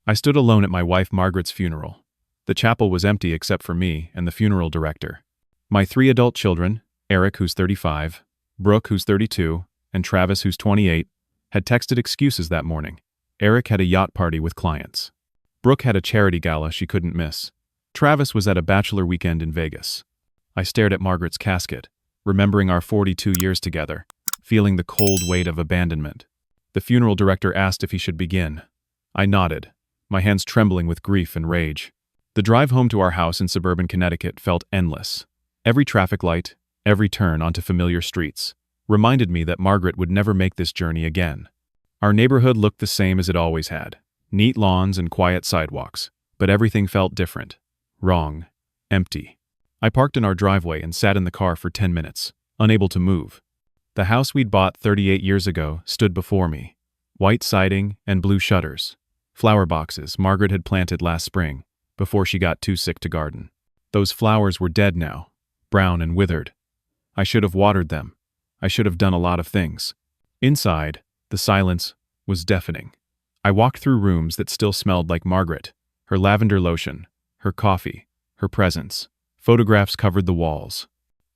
I stood alone at my wife Margaret's funeral. The chapel was empty except for me and the funeral director. My 3 adult children, Eric, who's 35, Brooke, who's 32, and Travis, who's 28, had texted excuses that morning. Eric had a yacht party with clients. Brooke had a charity gala she couldn't miss. Travis was at a bachelor weekend in Vegas. I stared at Margaret's casket, remembering our 42 years together, feeling the cold weight of abandonment. The funeral director asked if he should begin. I nodded, my hands trembling with grief and rage. The drive home to our house in suburban Connecticut felt endless. Every traffic light, every turn onto familiar streets, reminded me that Margaret would never make this journey again. Our neighborhood looked the same as it always had. Neat lawns and quiet sidewalks, but everything felt different. Wrong. Empty. I parked in our driveway and sat in the car for 10 minutes, unable to move. The house we'd bought 38 years ago stood before me. White siding and blue shutters. Flower boxes Margaret had planted last spring, before she got too sick to garden. Those flowers were dead now, brown and withered. I should have watered them. I should have done a lot of things. Inside, the silence was deafening. I walked through rooms that still smelled like Margaret, her lavender lotion, her coffee, her presence. Photographs covered the walls.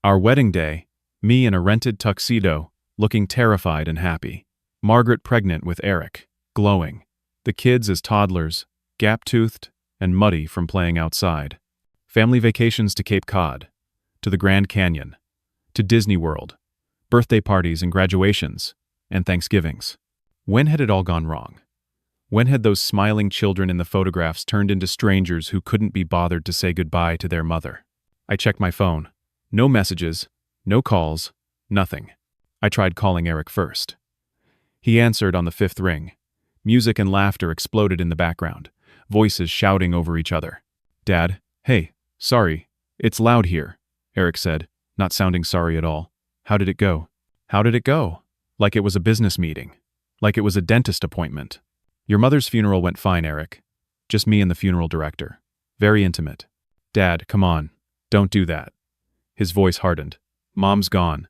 Our wedding day, me in a rented tuxedo, looking terrified and happy. Margaret pregnant with Eric, glowing. The kids as toddlers, gap-toothed and muddy from playing outside. Family vacations to Cape Cod, to the Grand Canyon, to Disney World, birthday parties and graduations, and Thanksgivings. When had it all gone wrong? When had those smiling children in the photographs turned into strangers who couldn't be bothered to say goodbye to their mother? I checked my phone. No messages, no calls, nothing. I tried calling Eric first. He answered on the 5th ring. Music and laughter exploded in the background, voices shouting over each other. "Dad, hey, sorry, it's loud here," Eric said, not sounding sorry at all. "How did it go?" "How did it go?" Like it was a business meeting. Like it was a dentist appointment. "Your mother's funeral went fine, Eric. Just me and the funeral director. Very intimate." "Dad, come on. Don't do that." His voice hardened. "Mom's gone.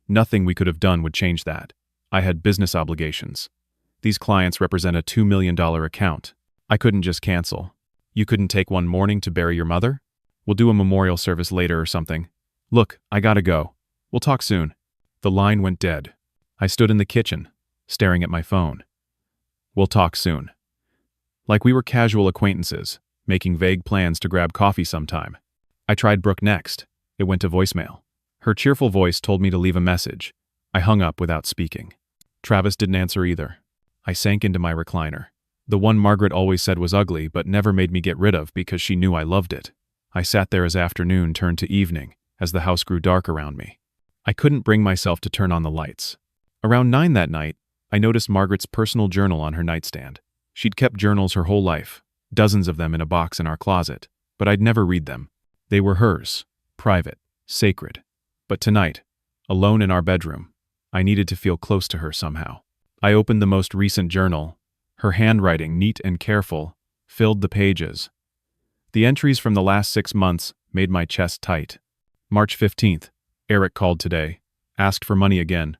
Nothing we could have done would change that. I had business obligations. These clients represent a $2 million account. I couldn't just cancel." "You couldn't take one morning to bury your mother?" "We'll do a memorial service later or something. Look, I gotta go. We'll talk soon." The line went dead. I stood in the kitchen, staring at my phone. "We'll talk soon." Like we were casual acquaintances, making vague plans to grab coffee sometime. I tried Brooke next. It went to voicemail. Her cheerful voice told me to leave a message. I hung up without speaking. Travis didn't answer either. I sank into my recliner. The one Margaret always said was ugly but never made me get rid of because she knew I loved it. I sat there as afternoon turned to evening, as the house grew dark around me. I couldn't bring myself to turn on the lights. Around 9 that night, I noticed Margaret's personal journal on her nightstand. She'd kept journals her whole life, dozens of them in a box in our closet, but I'd never read them. They were hers, private, sacred. But tonight, alone in our bedroom, I needed to feel close to her somehow. I opened the most recent journal. Her handwriting, neat and careful, filled the pages. The entries from the last 6 months made my chest tight. March 15th, Eric called today, asked for money again,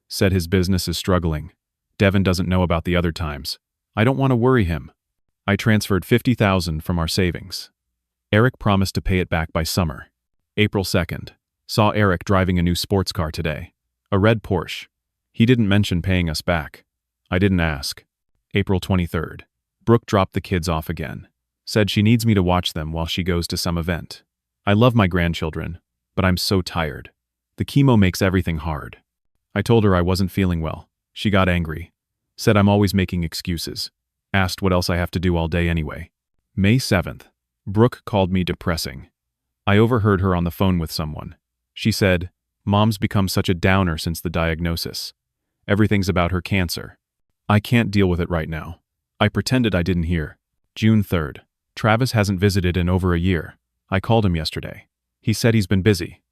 said his business is struggling. Devon doesn't know about the other times. I don't want to worry him. I transferred $50,000 from our savings. Eric promised to pay it back by summer. April 2nd, saw Eric driving a new sports car today, a red Porsche. He didn't mention paying us back. I didn't ask. April 23rd, Brooke dropped the kids off again, said she needs me to watch them while she goes to some event. I love my grandchildren, but I'm so tired. The chemo makes everything hard. I told her I wasn't feeling well. She got angry, said I'm always making excuses, asked what else I have to do all day anyway. May 7th, Brooke called me depressing. I overheard her on the phone with someone. She said, "Mom's become such a downer since the diagnosis. Everything's about her cancer. I can't deal with it right now." I pretended I didn't hear. June 3rd, Travis hasn't visited in over a year. I called him yesterday. He said he's been busy.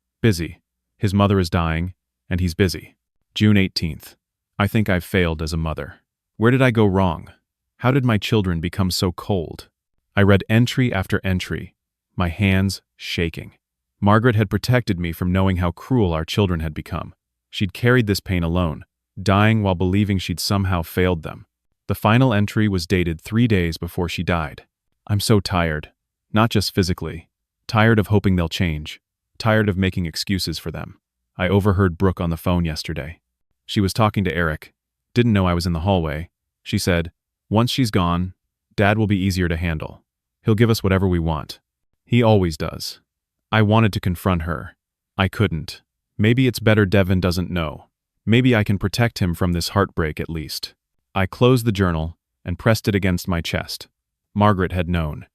His mother is dying, and he's busy. June 18th, I think I've failed as a mother. Where did I go wrong? How did my children become so cold? I read entry after entry, my hands shaking. Margaret had protected me from knowing how cruel our children had become. She'd carried this pain alone, dying while believing she'd somehow failed them. The final entry was dated 3 days before she died. I'm so tired. Not just physically. Tired of hoping they'll change. Tired of making excuses for them. I overheard Brooke on the phone yesterday. She was talking to Eric. Didn't know I was in the hallway. She said, "Once she's gone, Dad will be easier to handle. He'll give us whatever we want. He always does." I wanted to confront her. I couldn't. Maybe it's better Devon doesn't know. Maybe I can protect him from this heartbreak at least. I closed the journal and pressed it against my chest. Margaret had known.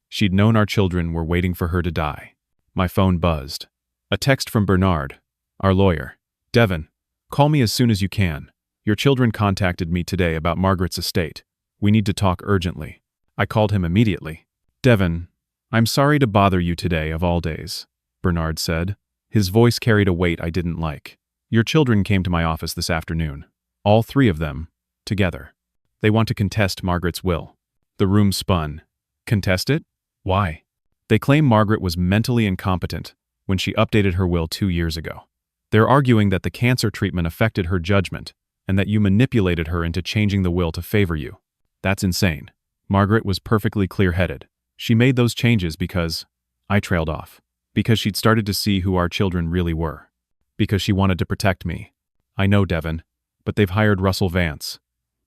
She'd known our children were waiting for her to die. My phone buzzed. A text from Bernard, our lawyer. "Devon, call me as soon as you can. Your children contacted me today about Margaret's estate. We need to talk urgently." I called him immediately. "Devon, I'm sorry to bother you today of all days," Bernard said. His voice carried a weight I didn't like. "Your children came to my office this afternoon. All 3 of them, together. They want to contest Margaret's will." The room spun. Contest it? Why? They claim Margaret was mentally incompetent when she updated her will 2 years ago. They're arguing that the cancer treatment affected her judgment and that you manipulated her into changing the will to favor you. That's insane. Margaret was perfectly clear-headed. She made those changes because I trailed off. Because she'd started to see who our children really were. Because she wanted to protect me. I know, Devon, but they've hired Russell Vance.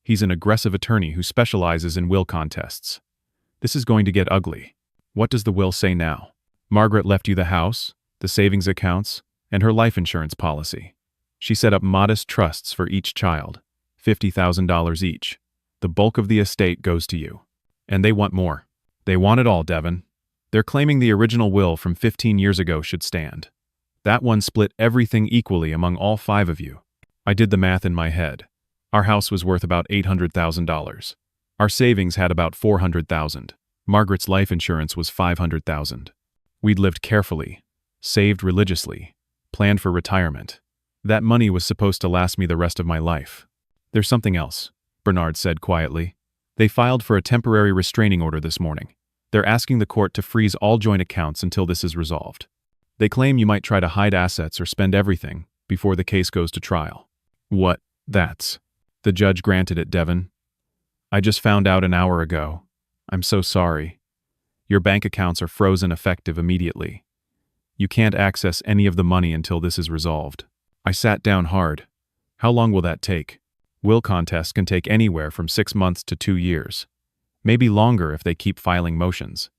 He's an aggressive attorney who specializes in will contests. This is going to get ugly. What does the will say now? Margaret left you the house, the savings accounts, and her life insurance policy. She set up modest trusts for each child, $50,000 each. The bulk of the estate goes to you. And they want more. They want it all, Devon. They're claiming the original will from 15 years ago should stand. That one split everything equally among all 5 of you. I did the math in my head. Our house was worth about $800,000. Our savings had about $400,000. Margaret's life insurance was $500,000. We'd lived carefully, saved religiously, planned for retirement. That money was supposed to last me the rest of my life. There's something else, Bernard said quietly. They filed for a temporary restraining order this morning. They're asking the court to freeze all joint accounts until this is resolved. They claim you might try to hide assets or spend everything before the case goes to trial. What? That's. The judge granted it, Devon. I just found out an hour ago. I'm so sorry. Your bank accounts are frozen effective immediately. You can't access any of the money until this is resolved. I sat down hard. How long will that take? Will contests can take anywhere from 6 months to 2 years. Maybe longer if they keep filing motions.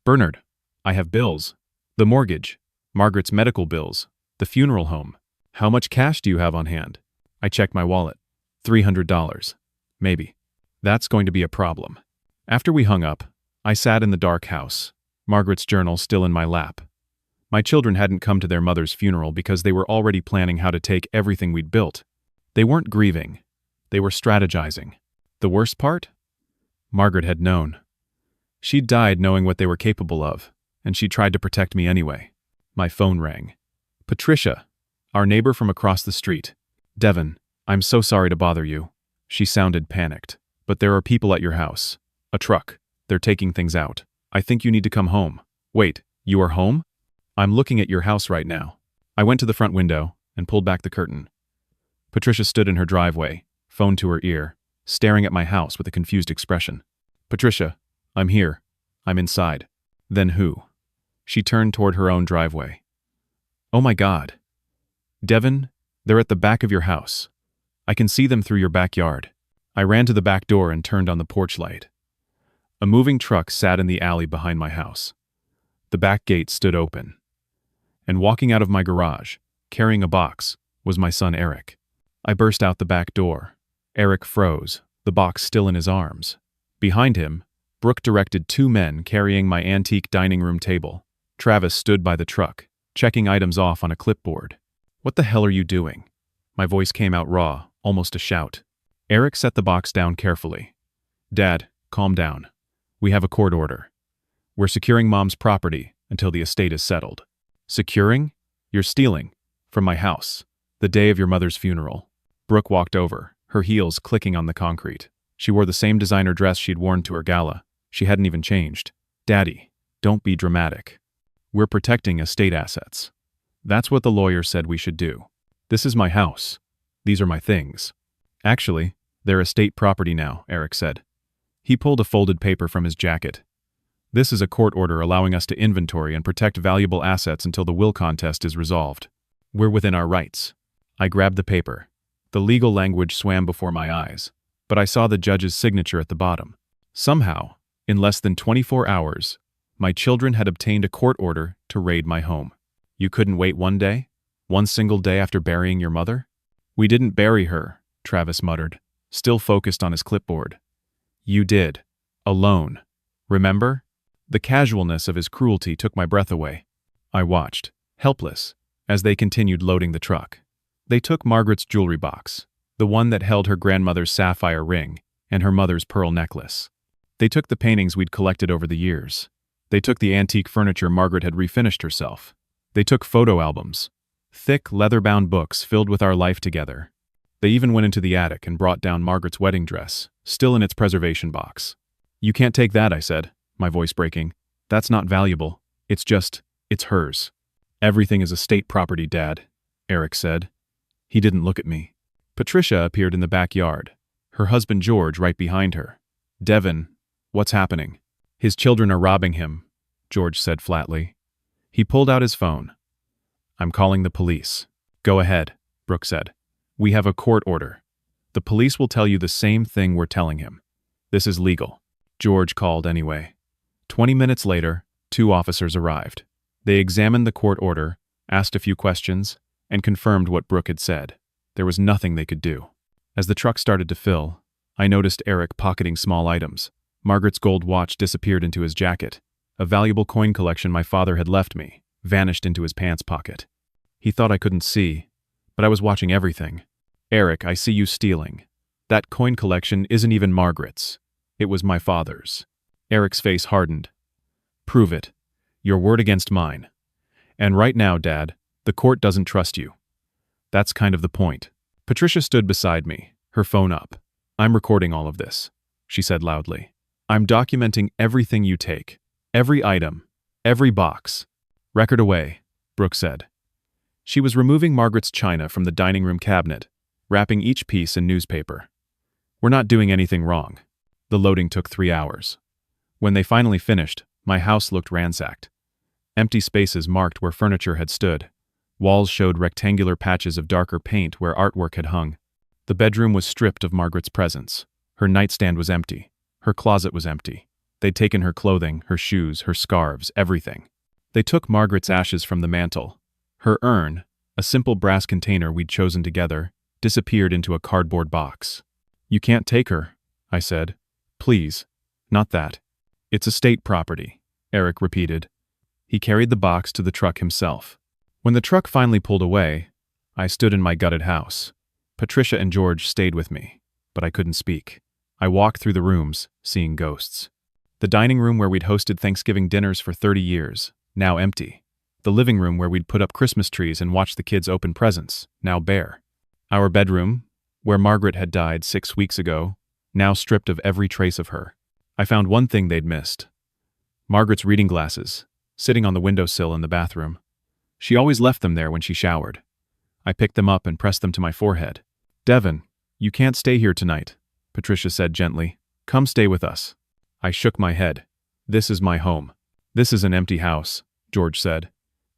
Bernard, I have bills. The mortgage, Margaret's medical bills, the funeral home. How much cash do you have on hand? I checked my wallet. $300. Maybe. That's going to be a problem. After we hung up, I sat in the dark house, Margaret's journal still in my lap. My children hadn't come to their mother's funeral because they were already planning how to take everything we'd built. They weren't grieving. They were strategizing. The worst part? Margaret had known. She'd died knowing what they were capable of, and she tried to protect me anyway. My phone rang. Patricia, our neighbor from across the street. Devon, I'm so sorry to bother you. She sounded panicked. But there are people at your house. A truck. They're taking things out. I think you need to come home. Wait, you are home? I'm looking at your house right now. I went to the front window and pulled back the curtain. Patricia stood in her driveway, phone to her ear, staring at my house with a confused expression. Patricia, I'm here. I'm inside. Then who? She turned toward her own driveway. Oh my God. Devon, they're at the back of your house. I can see them through your backyard. I ran to the back door and turned on the porch light. A moving truck sat in the alley behind my house. The back gate stood open. And walking out of my garage, carrying a box, was my son Eric. I burst out the back door. Eric froze, the box still in his arms. Behind him, Brooke directed 2 men carrying my antique dining room table. Travis stood by the truck, checking items off on a clipboard. What the hell are you doing? My voice came out raw, almost a shout. Eric set the box down carefully. Dad, calm down. We have a court order. We're securing Mom's property until the estate is settled. Securing? You're stealing. From my house. The day of your mother's funeral. Brooke walked over, her heels clicking on the concrete. She wore the same designer dress she'd worn to her gala. She hadn't even changed. Daddy, don't be dramatic. We're protecting estate assets. That's what the lawyer said we should do. This is my house. These are my things. Actually, They're estate property now, Eric said. He pulled a folded paper from his jacket. This is a court order allowing us to inventory and protect valuable assets until the will contest is resolved. We're within our rights. I grabbed the paper. The legal language swam before my eyes, but I saw the judge's signature at the bottom. Somehow, in less than 24 hours, my children had obtained a court order to raid my home. You couldn't wait one day? One single day after burying your mother? We didn't bury her, Travis muttered, still focused on his clipboard. You did. Alone. Remember? The casualness of his cruelty took my breath away. I watched, helpless, as they continued loading the truck. They took Margaret's jewelry box, the one that held her grandmother's sapphire ring and her mother's pearl necklace. They took the paintings we'd collected over the years. They took the antique furniture Margaret had refinished herself. They took photo albums, thick leather-bound books filled with our life together. They even went into the attic and brought down Margaret's wedding dress, still in its preservation box. You can't take that, I said, my voice breaking. That's not valuable. It's hers. Everything is estate property, Dad, Eric said. He didn't look at me. Patricia appeared in the backyard, her husband George right behind her. Devon, what's happening? His children are robbing him, George said flatly. He pulled out his phone. I'm calling the police. Go ahead, Brooke said. We have a court order. The police will tell you the same thing we're telling him. This is legal. George called anyway. 20 minutes later, 2 officers arrived. They examined the court order, asked a few questions, and confirmed what Brooke had said. There was nothing they could do. As the truck started to fill, I noticed Eric pocketing small items. Margaret's gold watch disappeared into his jacket. A valuable coin collection my father had left me vanished into his pants pocket. He thought I couldn't see, but I was watching everything. Eric, I see you stealing. That coin collection isn't even Margaret's. It was my father's. Eric's face hardened. Prove it. Your word against mine. And right now, Dad, the court doesn't trust you. That's kind of the point. Patricia stood beside me, her phone up. I'm recording all of this, she said loudly. I'm documenting everything you take. Every item. Every box. Record away, Brooke said. She was removing Margaret's china from the dining room cabinet, wrapping each piece in newspaper. We're not doing anything wrong. The loading took 3 hours. When they finally finished, my house looked ransacked. Empty spaces marked where furniture had stood. Walls showed rectangular patches of darker paint where artwork had hung. The bedroom was stripped of Margaret's presence. Her nightstand was empty. Her closet was empty. They'd taken her clothing, her shoes, her scarves, everything. They took Margaret's ashes from the mantel. Her urn, a simple brass container we'd chosen together, disappeared into a cardboard box. You can't take her, I said. Please, not that. It's estate property, Eric repeated. He carried the box to the truck himself. When the truck finally pulled away, I stood in my gutted house. Patricia and George stayed with me, but I couldn't speak. I walked through the rooms, seeing ghosts. The dining room where we'd hosted Thanksgiving dinners for 30 years, now empty. The living room where we'd put up Christmas trees and watch the kids open presents, now bare. Our bedroom, where Margaret had died 6 weeks ago, now stripped of every trace of her. I found one thing they'd missed. Margaret's reading glasses, sitting on the windowsill in the bathroom. She always left them there when she showered. I picked them up and pressed them to my forehead. Devon, you can't stay here tonight, Patricia said gently. Come stay with us. I shook my head. This is my home. This is an empty house, George said.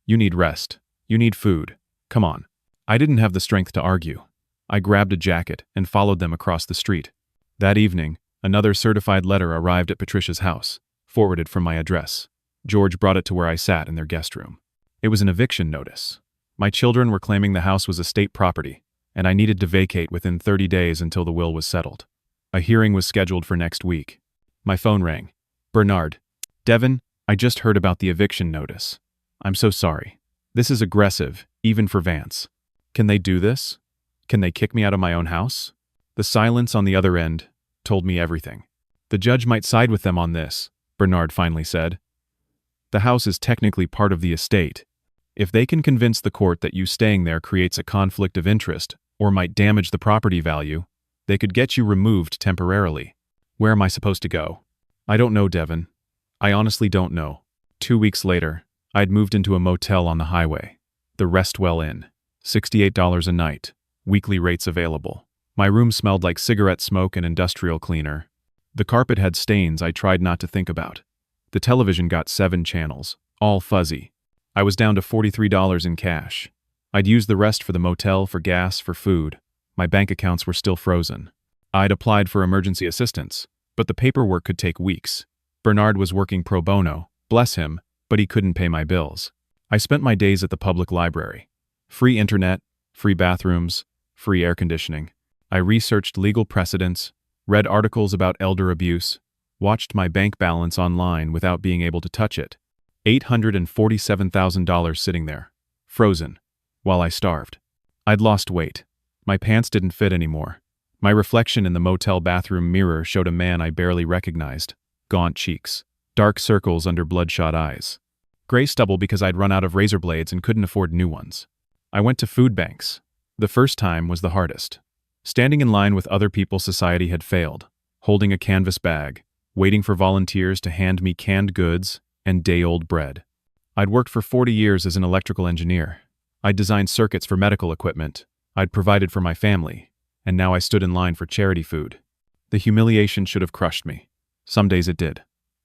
You need rest. You need food. Come on. I didn't have the strength to argue. I grabbed a jacket and followed them across the street. That evening, another certified letter arrived at Patricia's house, forwarded from my address. George brought it to where I sat in their guest room. It was an eviction notice. My children were claiming the house was estate property, and I needed to vacate within 30 days until the will was settled. A hearing was scheduled for next week. My phone rang. Bernard. Devon, I just heard about the eviction notice. I'm so sorry. This is aggressive, even for Vance. Can they do this? Can they kick me out of my own house? The silence on the other end told me everything. The judge might side with them on this, Bernard finally said. The house is technically part of the estate. If they can convince the court that you staying there creates a conflict of interest or might damage the property value, they could get you removed temporarily. Where am I supposed to go? I don't know, Devon. I honestly don't know. 2 weeks later, I'd moved into a motel on the highway, the Restwell Inn. $68 a night, weekly rates available. My room smelled like cigarette smoke and industrial cleaner. The carpet had stains I tried not to think about. The television got 7 channels, all fuzzy. I was down to $43 in cash. I'd used the rest for the motel, for gas, for food. My bank accounts were still frozen. I'd applied for emergency assistance, but the paperwork could take weeks. Bernard was working pro bono, bless him, but he couldn't pay my bills. I spent my days at the public library. Free internet, free bathrooms, free air conditioning. I researched legal precedents, read articles about elder abuse, watched my bank balance online without being able to touch it. $847,000 sitting there, frozen, while I starved. I'd lost weight. My pants didn't fit anymore. My reflection in the motel bathroom mirror showed a man I barely recognized. Gaunt cheeks, dark circles under bloodshot eyes. Gray stubble because I'd run out of razor blades and couldn't afford new ones. I went to food banks. The first time was the hardest. Standing in line with other people society had failed, holding a canvas bag, waiting for volunteers to hand me canned goods and day-old bread. I'd worked for 40 years as an electrical engineer. I'd designed circuits for medical equipment. I'd provided for my family, and now I stood in line for charity food. The humiliation should have crushed me. Some days it did,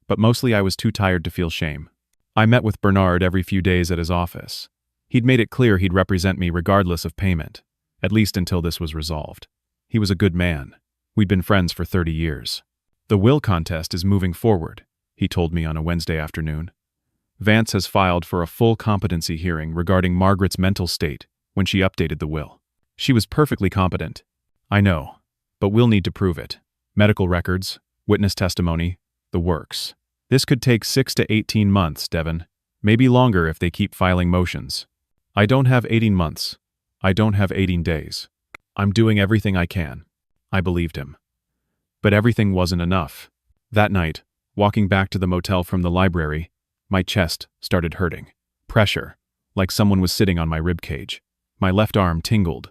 but mostly I was too tired to feel shame. I met with Bernard every few days at his office. He'd made it clear he'd represent me regardless of payment, at least until this was resolved. He was a good man. We'd been friends for 30 years. The will contest is moving forward, he told me on a Wednesday afternoon. Vance has filed for a full competency hearing regarding Margaret's mental state when she updated the will. She was perfectly competent. I know, but we'll need to prove it. Medical records, witness testimony, the works. This could take 6 to 18 months, Devon. Maybe longer if they keep filing motions. I don't have 18 months. I don't have 18 days. I'm doing everything I can. I believed him. But everything wasn't enough. That night, walking back to the motel from the library, my chest started hurting. Pressure, like someone was sitting on my ribcage. My left arm tingled.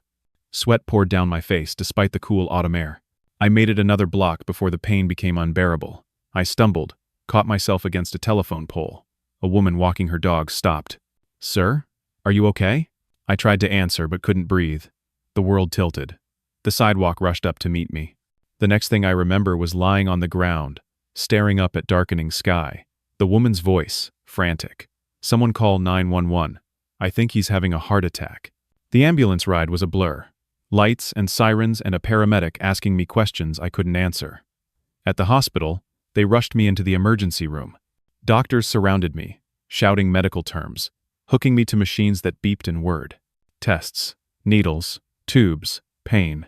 Sweat poured down my face despite the cool autumn air. I made it another block before the pain became unbearable. I stumbled, caught myself against a telephone pole. A woman walking her dog stopped. "Sir? Are you okay?" I tried to answer but couldn't breathe. The world tilted. The sidewalk rushed up to meet me. The next thing I remember was lying on the ground, staring up at darkening sky. The woman's voice, frantic. "Someone call 911. I think he's having a heart attack." The ambulance ride was a blur. Lights and sirens and a paramedic asking me questions I couldn't answer. At the hospital, they rushed me into the emergency room. Doctors surrounded me, shouting medical terms, hooking me to machines that beeped in word. Tests, needles, tubes, pain.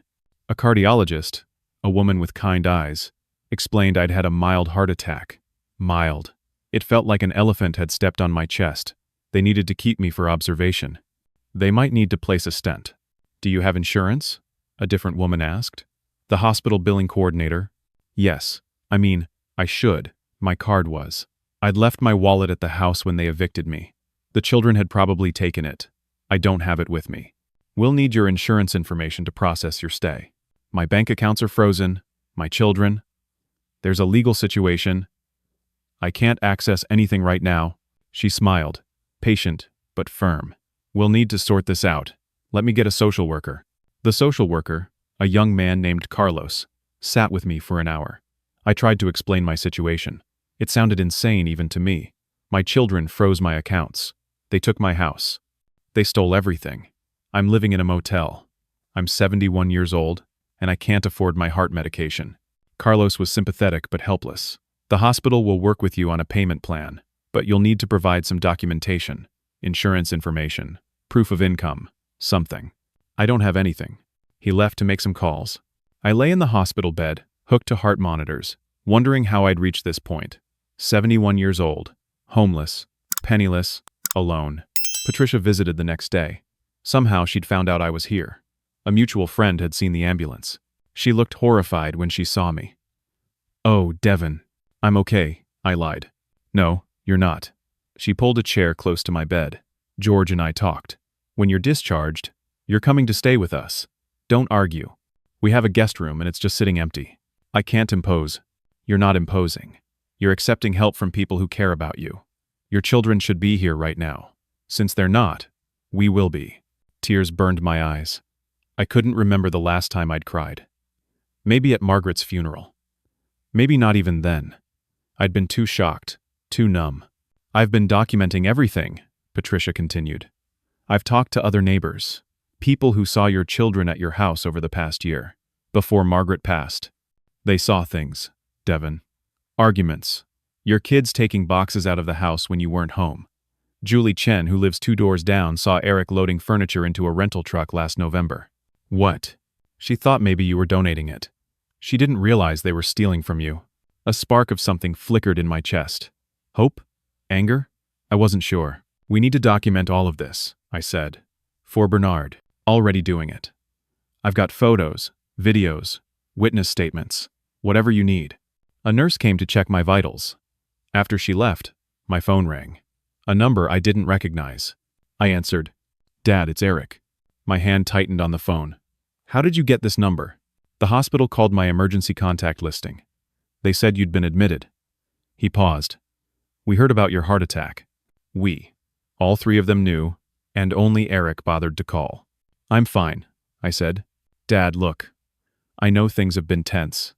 A cardiologist, a woman with kind eyes, explained I'd had a mild heart attack. Mild. It felt like an elephant had stepped on my chest. They needed to keep me for observation. They might need to place a stent. "Do you have insurance?" a different woman asked. The hospital billing coordinator. "Yes. I should. My card was. I'd left my wallet at the house when they evicted me. The children had probably taken it. I don't have it with me. We'll need your insurance information to process your stay. My bank accounts are frozen. My children. There's a legal situation. I can't access anything right now." She smiled, patient but firm. "We'll need to sort this out. Let me get a social worker." The social worker, a young man named Carlos, sat with me for an hour. I tried to explain my situation. It sounded insane even to me. My children froze my accounts. They took my house. They stole everything. I'm living in a motel. I'm 71 years old, and I can't afford my heart medication. Carlos was sympathetic but helpless. "The hospital will work with you on a payment plan, but you'll need to provide some documentation, insurance information, proof of income, something." "I don't have anything." He left to make some calls. I lay in the hospital bed, hooked to heart monitors, wondering how I'd reached this point. 71 years old, homeless, penniless, alone. Patricia visited the next day. Somehow she'd found out I was here. A mutual friend had seen the ambulance. She looked horrified when she saw me. "Oh, Devon." "I'm okay," I lied. "No, you're not." She pulled a chair close to my bed. "George and I talked. When you're discharged, you're coming to stay with us. Don't argue. We have a guest room and it's just sitting empty. I can't impose." "You're not imposing. You're accepting help from people who care about you. Your children should be here right now. Since they're not, we will be." Tears burned my eyes. I couldn't remember the last time I'd cried. Maybe at Margaret's funeral. Maybe not even then. I'd been too shocked, too numb. I've been documenting everything, Patricia continued. I've talked to other neighbors, people who saw your children at your house over the past year, before Margaret passed. They saw things, Devon. Arguments. Your kids taking boxes out of the house when you weren't home. Julie Chen, who lives 2 doors down, saw Eric loading furniture into a rental truck last November. What? She thought maybe you were donating it. She didn't realize they were stealing from you. A spark of something flickered in my chest. Hope? Anger? I wasn't sure. We need to document all of this, I said. For Bernard. Already doing it. I've got photos, videos, witness statements, whatever you need. A nurse came to check my vitals. After she left, my phone rang. A number I didn't recognize. I answered. Dad, it's Eric. My hand tightened on the phone. How did you get this number? The hospital called my emergency contact listing. They said you'd been admitted. He paused. We heard about your heart attack. We. All 3 of them knew, and only Eric bothered to call. I'm fine, I said. Dad, look. I know things have been tense.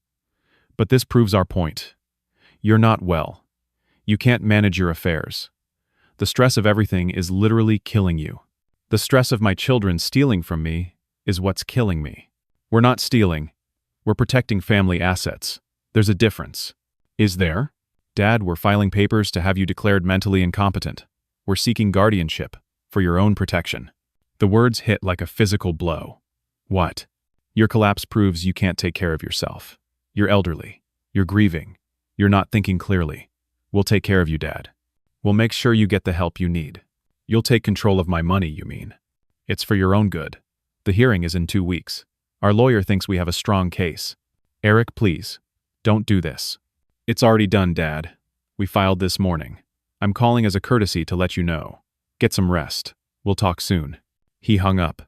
But this proves our point. You're not well. You can't manage your affairs. The stress of everything is literally killing you. The stress of my children stealing from me is what's killing me. We're not stealing. We're protecting family assets. There's a difference. Is there? Dad, we're filing papers to have you declared mentally incompetent. We're seeking guardianship for your own protection. The words hit like a physical blow. What? Your collapse proves you can't take care of yourself. You're elderly. You're grieving. You're not thinking clearly. We'll take care of you, Dad. We'll make sure you get the help you need. You'll take control of my money, you mean? It's for your own good. The hearing is in 2 weeks. Our lawyer thinks we have a strong case. Eric, please, don't do this. It's already done, Dad. We filed this morning. I'm calling as a courtesy to let you know. Get some rest. We'll talk soon. He hung up.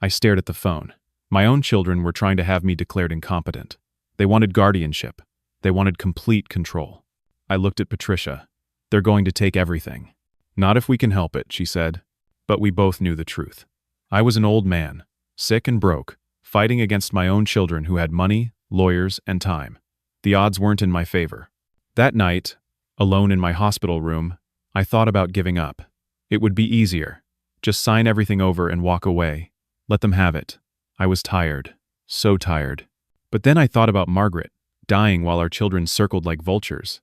I stared at the phone. My own children were trying to have me declared incompetent. They wanted guardianship. They wanted complete control. I looked at Patricia. They're going to take everything. Not if we can help it, she said. But we both knew the truth. I was an old man, sick and broke, fighting against my own children who had money, lawyers, and time. The odds weren't in my favor. That night, alone in my hospital room, I thought about giving up. It would be easier. Just sign everything over and walk away. Let them have it. I was tired. So tired. But then I thought about Margaret, dying while our children circled like vultures.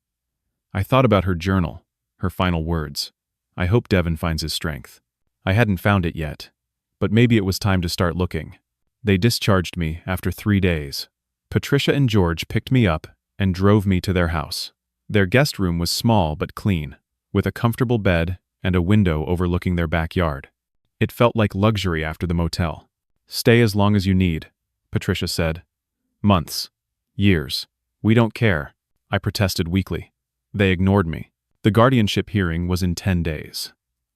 I thought about her journal, her final words. I hope Devon finds his strength. I hadn't found it yet, but maybe it was time to start looking. They discharged me after 3 days. Patricia and George picked me up and drove me to their house. Their guest room was small but clean, with a comfortable bed and a window overlooking their backyard. It felt like luxury after the motel. Stay as long as you need, Patricia said. Months. Years. We don't care. I protested weakly. They ignored me. The guardianship hearing was in 10 days.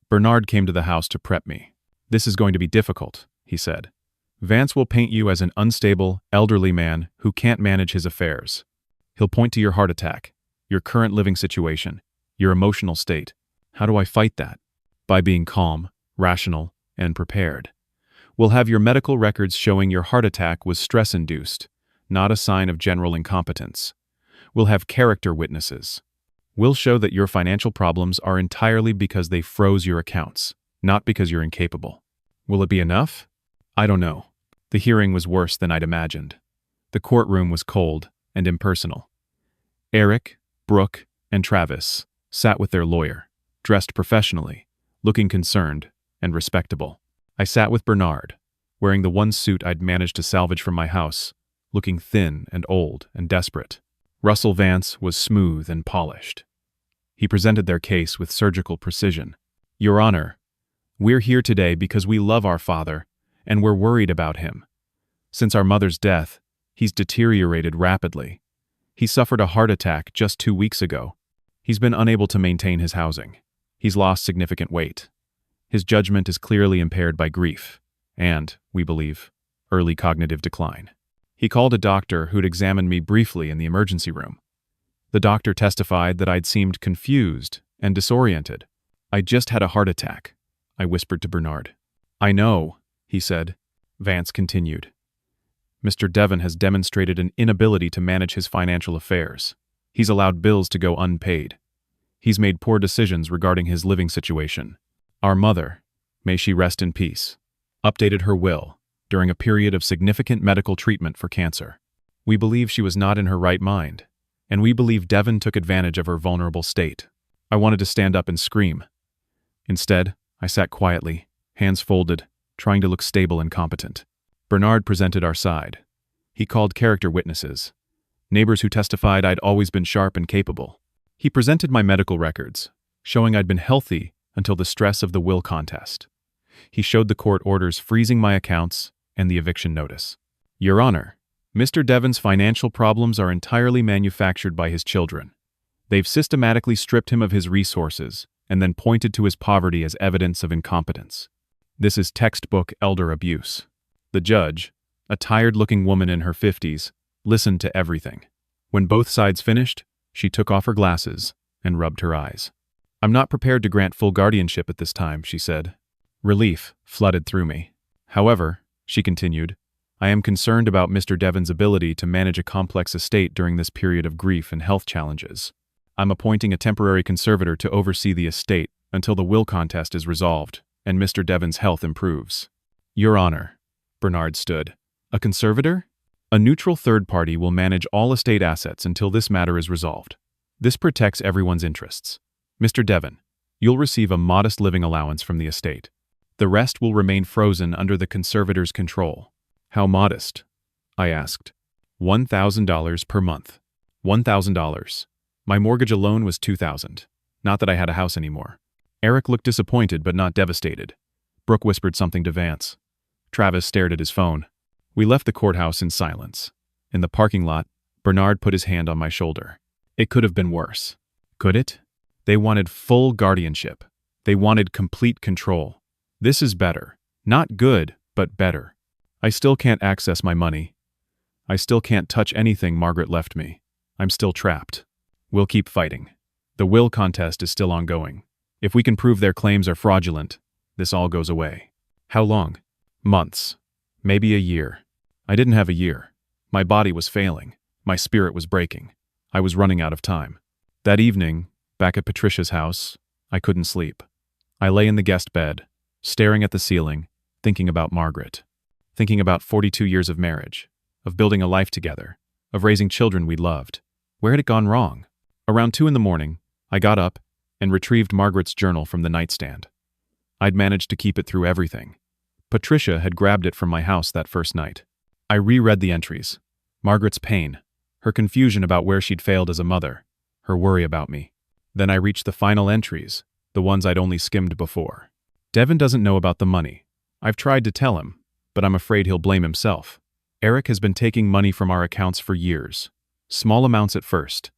Bernard came to the house to prep me. This is going to be difficult, he said. Vance will paint you as an unstable, elderly man who can't manage his affairs. He'll point to your heart attack, your current living situation, your emotional state. How do I fight that? By being calm, rational, and prepared. We'll have your medical records showing your heart attack was stress-induced, not a sign of general incompetence. We'll have character witnesses. We'll show that your financial problems are entirely because they froze your accounts, not because you're incapable. Will it be enough? I don't know. The hearing was worse than I'd imagined. The courtroom was cold and impersonal. Eric, Brooke, and Travis sat with their lawyer, dressed professionally, looking concerned and respectable. I sat with Bernard, wearing the one suit I'd managed to salvage from my house, looking thin and old and desperate. Russell Vance was smooth and polished. He presented their case with surgical precision. Your Honor, we're here today because we love our father and we're worried about him. Since our mother's death, he's deteriorated rapidly. He suffered a heart attack just 2 weeks ago. He's been unable to maintain his housing. He's lost significant weight. His judgment is clearly impaired by grief and, we believe, early cognitive decline. He called a doctor who'd examined me briefly in the emergency room. The doctor testified that I'd seemed confused and disoriented. I just had a heart attack, I whispered to Bernard. I know, he said. Vance continued. Mr. Devon has demonstrated an inability to manage his financial affairs. He's allowed bills to go unpaid. He's made poor decisions regarding his living situation. Our mother, may she rest in peace, updated her will during a period of significant medical treatment for cancer. We believe she was not in her right mind, and we believe Devon took advantage of her vulnerable state. I wanted to stand up and scream. Instead, I sat quietly, hands folded, trying to look stable and competent. Bernard presented our side. He called character witnesses, neighbors who testified I'd always been sharp and capable. He presented my medical records, showing I'd been healthy until the stress of the will contest. He showed the court orders freezing my accounts and the eviction notice. Your Honor, Mr. Devon's financial problems are entirely manufactured by his children. They've systematically stripped him of his resources and then pointed to his poverty as evidence of incompetence. This is textbook elder abuse. The judge, a tired-looking woman in her 50s, listened to everything. When both sides finished, she took off her glasses and rubbed her eyes. I'm not prepared to grant full guardianship at this time, she said. Relief flooded through me. However, she continued, I am concerned about Mr. Devon's ability to manage a complex estate during this period of grief and health challenges. I'm appointing a temporary conservator to oversee the estate until the will contest is resolved and Mr. Devon's health improves. Your Honor, Bernard stood. A conservator? A neutral third party will manage all estate assets until this matter is resolved. This protects everyone's interests. Mr. Devon, you'll receive a modest living allowance from the estate. The rest will remain frozen under the conservator's control. How modest? I asked. $1,000 per month. $1,000. My mortgage alone was $2,000. Not that I had a house anymore. Eric looked disappointed but not devastated. Brooke whispered something to Vance. Travis stared at his phone. We left the courthouse in silence. In the parking lot, Bernard put his hand on my shoulder. It could have been worse. Could it? They wanted full guardianship. They wanted complete control. This is better. Not good, but better. I still can't access my money. I still can't touch anything Margaret left me. I'm still trapped. We'll keep fighting. The will contest is still ongoing. If we can prove their claims are fraudulent, this all goes away. How long? Months. Maybe a year. I didn't have a year. My body was failing. My spirit was breaking. I was running out of time. That evening, back at Patricia's house, I couldn't sleep. I lay in the guest bed, staring at the ceiling, thinking about Margaret. Thinking about 42 years of marriage, of building a life together, of raising children we loved. Where had it gone wrong? Around 2 a.m, I got up and retrieved Margaret's journal from the nightstand. I'd managed to keep it through everything. Patricia had grabbed it from my house that first night. I reread the entries. Margaret's pain, her confusion about where she'd failed as a mother, her worry about me. Then I reached the final entries, the ones I'd only skimmed before. Devon doesn't know about the money. I've tried to tell him, but I'm afraid he'll blame himself. Eric has been taking money from our accounts for years. Small amounts at first.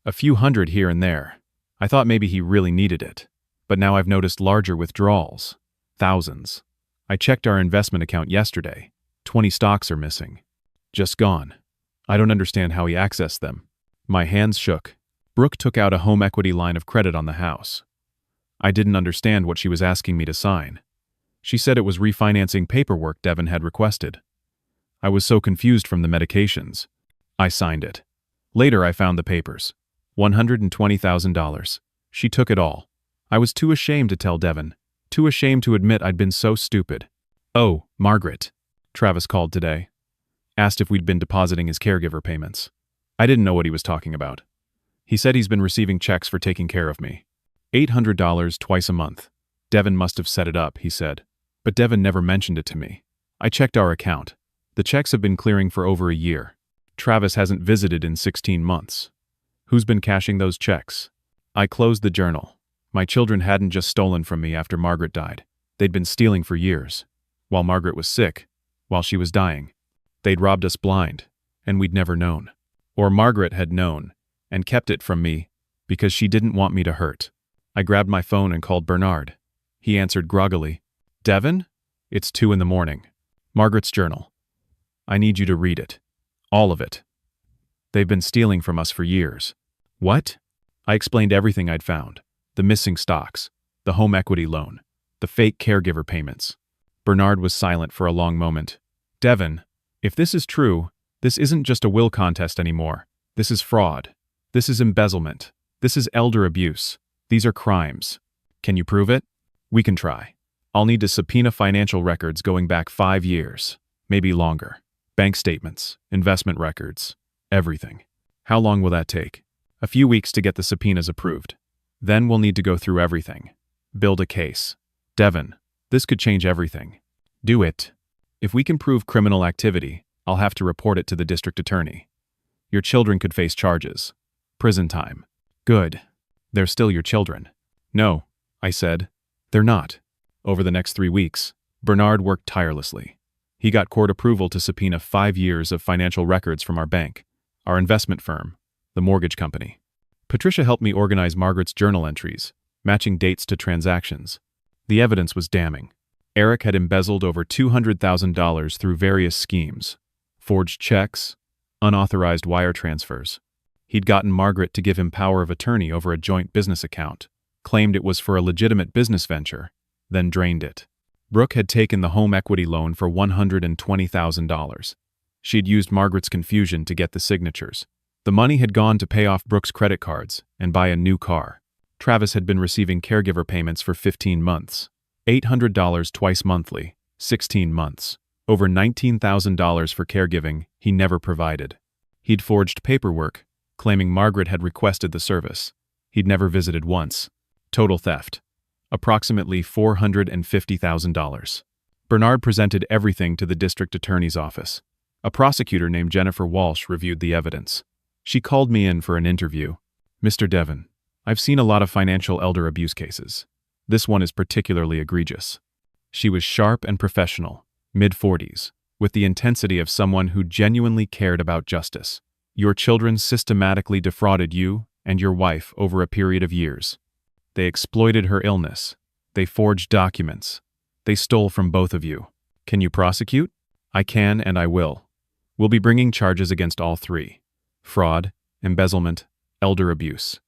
A few hundred here and there. I thought maybe he really needed it. But now I've noticed larger withdrawals. Thousands. I checked our investment account yesterday. 20 stocks are missing. Just gone. I don't understand how he accessed them. My hands shook. Brooke took out a home equity line of credit on the house. I didn't understand what she was asking me to sign. She said it was refinancing paperwork Devon had requested. I was so confused from the medications. I signed it. Later I found the papers. $120,000. She took it all. I was too ashamed to tell Devon, too ashamed to admit I'd been so stupid. Oh, Margaret, Travis called today. Asked if we'd been depositing his caregiver payments. I didn't know what he was talking about. He said he's been receiving checks for taking care of me. $800 twice a month. Devon must have set it up, he said. But Devon never mentioned it to me. I checked our account. The checks have been clearing for over a year. Travis hasn't visited in 16 months. Who's been cashing those checks? I closed the journal. My children hadn't just stolen from me after Margaret died. They'd been stealing for years. While Margaret was sick, while she was dying. They'd robbed us blind, and we'd never known. Or Margaret had known, and kept it from me, because she didn't want me to hurt. I grabbed my phone and called Bernard. He answered groggily. Devon? It's 2 a.m. Margaret's journal. I need you to read it. All of it. They've been stealing from us for years. What? I explained everything I'd found. The missing stocks, the home equity loan, the fake caregiver payments. Bernard was silent for a long moment. Devon, if this is true, this isn't just a will contest anymore. This is fraud. This is embezzlement. This is elder abuse. These are crimes. Can you prove it? We can try. I'll need to subpoena financial records going back 5 years, maybe longer. Bank statements, investment records, everything. How long will that take? A few weeks to get the subpoenas approved. Then we'll need to go through everything. Build a case. Devon, this could change everything. Do it. If we can prove criminal activity, I'll have to report it to the district attorney. Your children could face charges. Prison time. Good. They're still your children. No, I said. They're not. Over the next 3 weeks, Bernard worked tirelessly. He got court approval to subpoena 5 years of financial records from our bank, our investment firm, the mortgage company. Patricia helped me organize Margaret's journal entries, matching dates to transactions. The evidence was damning. Eric had embezzled over $200,000 through various schemes, forged checks, unauthorized wire transfers. He'd gotten Margaret to give him power of attorney over a joint business account, claimed it was for a legitimate business venture, then drained it. Brooke had taken the home equity loan for $120,000. She'd used Margaret's confusion to get the signatures. The money had gone to pay off Brooke's credit cards and buy a new car. Travis had been receiving caregiver payments for 15 months. $800 twice monthly, 16 months. Over $19,000 for caregiving he never provided. He'd forged paperwork, claiming Margaret had requested the service. He'd never visited once. Total theft. Approximately $450,000. Bernard presented everything to the district attorney's office. A prosecutor named Jennifer Walsh reviewed the evidence. She called me in for an interview. Mr. Devon, I've seen a lot of financial elder abuse cases. This one is particularly egregious. She was sharp and professional, mid-40s, with the intensity of someone who genuinely cared about justice. Your children systematically defrauded you and your wife over a period of years. They exploited her illness. They forged documents. They stole from both of you. Can you prosecute? I can and I will. We'll be bringing charges against all 3. Fraud, embezzlement, elder abuse.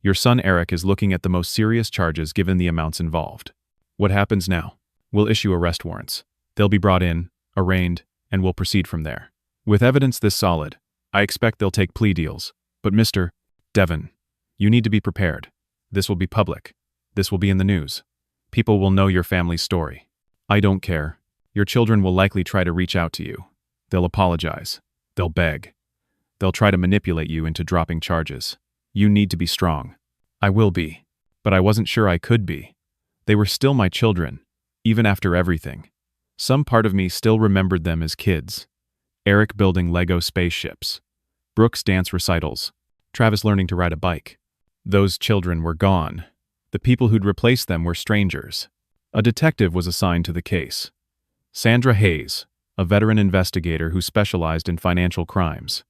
Your son Eric is looking at the most serious charges given the amounts involved. What happens now? We'll issue arrest warrants. They'll be brought in, arraigned, and we'll proceed from there. With evidence this solid, I expect they'll take plea deals. But Mr. Devon, you need to be prepared. This will be public. This will be in the news. People will know your family's story. I don't care. Your children will likely try to reach out to you. They'll apologize. They'll beg. They'll try to manipulate you into dropping charges. You need to be strong. I will be. But I wasn't sure I could be. They were still my children, even after everything. Some part of me still remembered them as kids. Eric building Lego spaceships. Brooke's dance recitals. Travis learning to ride a bike. Those children were gone. The people who'd replaced them were strangers. A detective was assigned to the case. Sandra Hayes, a veteran investigator who specialized in financial crimes.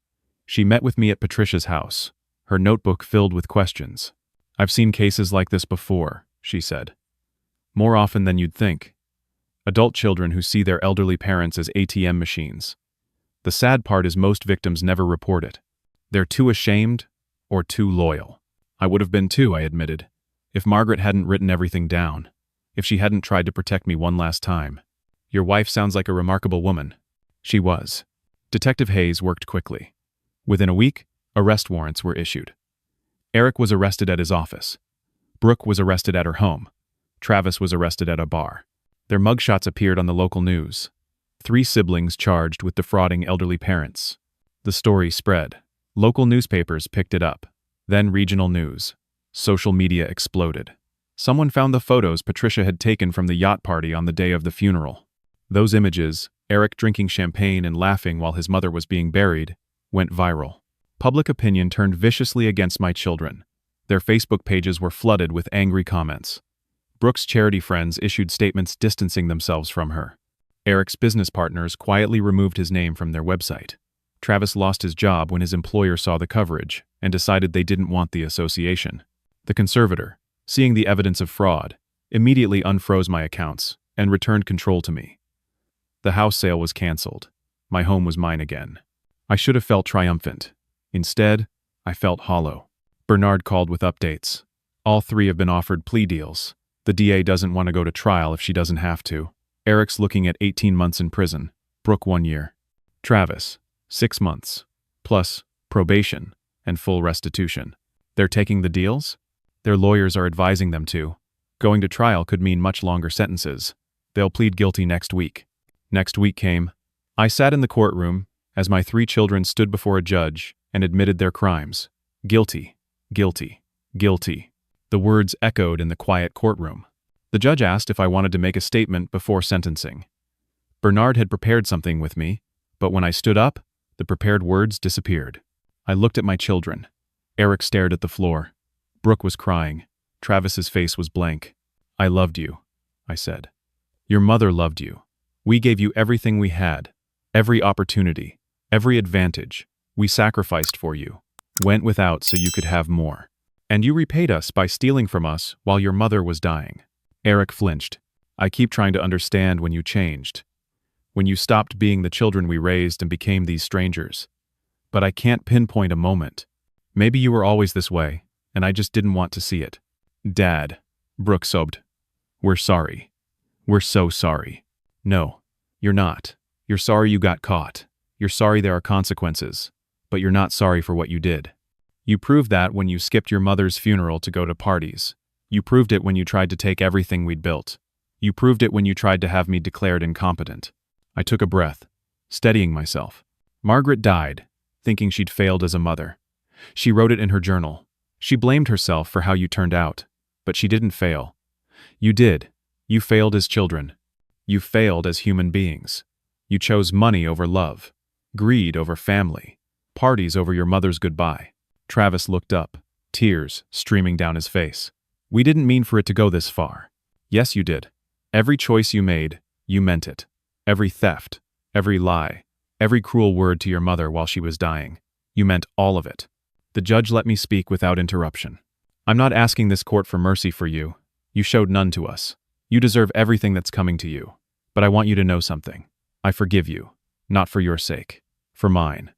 She met with me at Patricia's house, her notebook filled with questions. I've seen cases like this before, she said. More often than you'd think. Adult children who see their elderly parents as ATM machines. The sad part is most victims never report it. They're too ashamed or too loyal. I would have been too, I admitted, if Margaret hadn't written everything down, if she hadn't tried to protect me one last time. Your wife sounds like a remarkable woman. She was. Detective Hayes worked quickly. Within a week, arrest warrants were issued. Eric was arrested at his office. Brooke was arrested at her home. Travis was arrested at a bar. Their mugshots appeared on the local news. 3 siblings charged with defrauding elderly parents. The story spread. Local newspapers picked it up. Then regional news. Social media exploded. Someone found the photos Patricia had taken from the yacht party on the day of the funeral. Those images, Eric drinking champagne and laughing while his mother was being buried, went viral. Public opinion turned viciously against my children. Their Facebook pages were flooded with angry comments. Brooke's charity friends issued statements distancing themselves from her. Eric's business partners quietly removed his name from their website. Travis lost his job when his employer saw the coverage and decided they didn't want the association. The conservator, seeing the evidence of fraud, immediately unfroze my accounts and returned control to me. The house sale was canceled. My home was mine again. I should have felt triumphant. Instead, I felt hollow. Bernard called with updates. All 3 have been offered plea deals. The DA doesn't want to go to trial if she doesn't have to. Eric's looking at 18 months in prison. Brooke 1 year. Travis, 6 months. Plus, probation, and full restitution. They're taking the deals? Their lawyers are advising them to. Going to trial could mean much longer sentences. They'll plead guilty next week. Next week came. I sat in the courtroom as my 3 children stood before a judge and admitted their crimes. Guilty, guilty, guilty. The words echoed in the quiet courtroom. The judge asked if I wanted to make a statement before sentencing. Bernard had prepared something with me, but when I stood up, the prepared words disappeared. I looked at my children. Eric stared at the floor. Brooke was crying. Travis's face was blank. I loved you, I said. Your mother loved you. We gave you everything we had, every opportunity, every advantage. We sacrificed for you, went without so you could have more. And you repaid us by stealing from us while your mother was dying. Eric flinched. I keep trying to understand when you changed. When you stopped being the children we raised and became these strangers. But I can't pinpoint a moment. Maybe you were always this way, and I just didn't want to see it. Dad, Brooke sobbed. We're sorry. We're so sorry. No, you're not. You're sorry you got caught. You're sorry there are consequences. But you're not sorry for what you did. You proved that when you skipped your mother's funeral to go to parties. You proved it when you tried to take everything we'd built. You proved it when you tried to have me declared incompetent. I took a breath, steadying myself. Margaret died, thinking she'd failed as a mother. She wrote it in her journal. She blamed herself for how you turned out, but she didn't fail. You did. You failed as children. You failed as human beings. You chose money over love, greed over family, parties over your mother's goodbye. Travis looked up, tears streaming down his face. We didn't mean for it to go this far. Yes, you did. Every choice you made, you meant it. Every theft, every lie, every cruel word to your mother while she was dying. You meant all of it. The judge let me speak without interruption. I'm not asking this court for mercy for you. You showed none to us. You deserve everything that's coming to you. But I want you to know something. I forgive you. Not for your sake. For mine.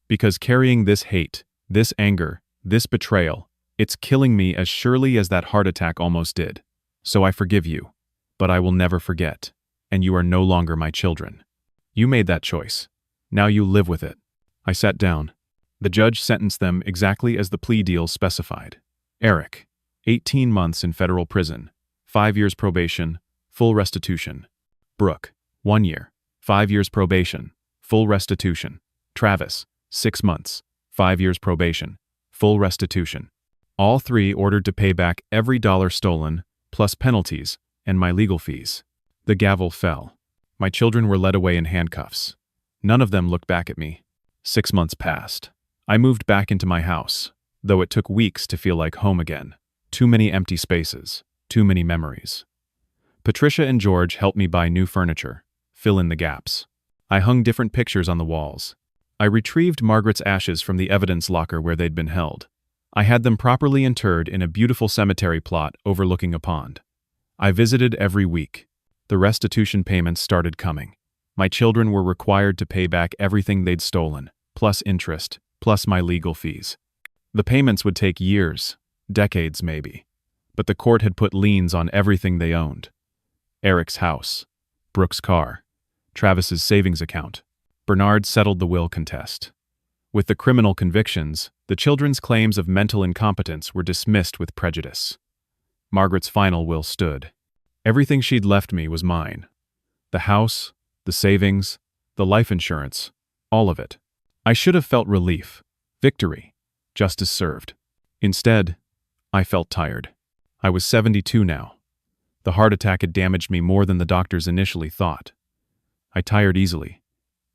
Because carrying this hate, this anger, this betrayal, it's killing me as surely as that heart attack almost did. So I forgive you. But I will never forget. And you are no longer my children. You made that choice. Now you live with it. I sat down. The judge sentenced them exactly as the plea deal specified. Eric, 18 months in federal prison, 5 years probation, full restitution. Brooke, 1 year, 5 years probation, full restitution. Travis, 6 months, 5 years probation, full restitution. All 3 ordered to pay back every dollar stolen, plus penalties, and my legal fees. The gavel fell. My children were led away in handcuffs. None of them looked back at me. 6 months passed. I moved back into my house, though it took weeks to feel like home again. Too many empty spaces, too many memories. Patricia and George helped me buy new furniture, fill in the gaps. I hung different pictures on the walls. I retrieved Margaret's ashes from the evidence locker where they'd been held. I had them properly interred in a beautiful cemetery plot overlooking a pond. I visited every week. The restitution payments started coming. My children were required to pay back everything they'd stolen, plus interest, plus my legal fees. The payments would take years, decades maybe, but the court had put liens on everything they owned. Eric's house, Brooke's car, Travis's savings account. Bernard settled the will contest. With the criminal convictions, the children's claims of mental incompetence were dismissed with prejudice. Margaret's final will stood. Everything she'd left me was mine. The house, the savings, the life insurance, all of it. I should have felt relief, victory, justice served. Instead, I felt tired. I was 72 now. The heart attack had damaged me more than the doctors initially thought. I tired easily.